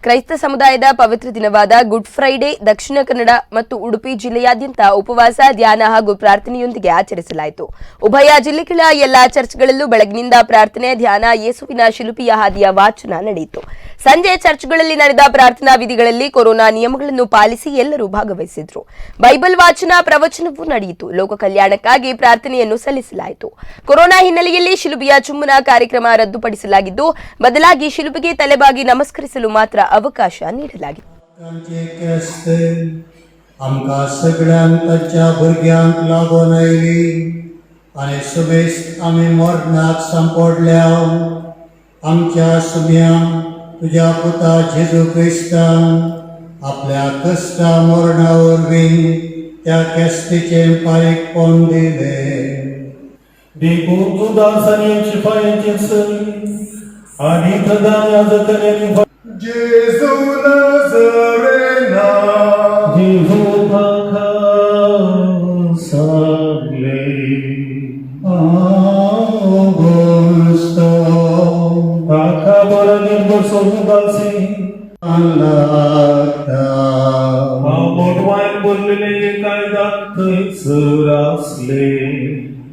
ಕ್ರೈಸ್ತ ಸಮುದಾಯದ ಪವಿತ್ರ ದಿನವಾದ ಗುಡ್ ಫ್ರೈಡೆ ದಕ್ಷಿಣ ಕನ್ನಡ ಮತ್ತು ಉಡುಪಿ ಜಿಲ್ಲೆಯಾದ್ಯಂತ ಉಪವಾಸ ಧ್ಯಾನ ಹಾಗೂ ಪ್ರಾರ್ಥನೆಯೊಂದಿಗೆ ಆಚರಿಸಲಾಯಿತು. ಉಭಯ ಜಿಲ್ಲೆಗಳ ಎಲ್ಲಾ ಚರ್ಚ್ಗಳಲ್ಲೂ ಬೆಳಗಿನಿಂದ ಪ್ರಾರ್ಥನೆ, ಧ್ಯಾನ, ಯೇಸುವಿನ ಶಿಲುಬೆಯ ಹಾದಿಯ ವಾಚನ ನಡೆಯಿತು. ಸಂಜೆ ಚರ್ಚ್ಗಳಲ್ಲಿ ನಡೆದ ಪ್ರಾರ್ಥನಾ ವಿಧಿಗಳಲ್ಲಿ ಕೊರೋನಾ ನಿಯಮಗಳನ್ನು ಪಾಲಿಸಿ ಎಲ್ಲರೂ ಭಾಗವಹಿಸಿದ್ರು. ಬೈಬಲ್ ವಾಚನ, ಪ್ರವಚನವೂ ನಡೆಯಿತು. ಲೋಕ ಕಲ್ಯಾಣಕ್ಕಾಗಿ ಪ್ರಾರ್ಥನೆಯನ್ನು ಸಲ್ಲಿಸಲಾಯಿತು. ಕೊರೋನಾ ಹಿನ್ನೆಲೆಯಲ್ಲಿ ಶಿಲುಬೆಯ ಚುಂಬನ ಕಾರ್ಯಕ್ರಮ ರದ್ದುಪಡಿಸಲಾಗಿದ್ದು, ಬದಲಾಗಿ ಶಿಲುಬೆಗೆ ತಲೆಬಾಗಿ ನಮಸ್ಕರಿಸಲು ಮಾತ್ರ ಅವಕಾಶ ನೀಡಲಾಗಿದೆ. आमकां सगळ्यांक ताच्या भुरग्यांक लागून आयली आनी सुबेस्त आमी मरणाक सांपडल्या. आमच्या सुम्यांक तुज्या पुता जेजू क्रिस्तान आपल्या कश्टा मरणा वरवीं त्या केस्तीचें पारीकपण दिलें. देखून तूं दासांची पांयांची सरी आनी प्रधान याजकांनी जेजू नाझरेना जेहोवा सागले आगोस्तो आखा बरा निर्भर सोदासी अल्लाह मोठवान बोललेले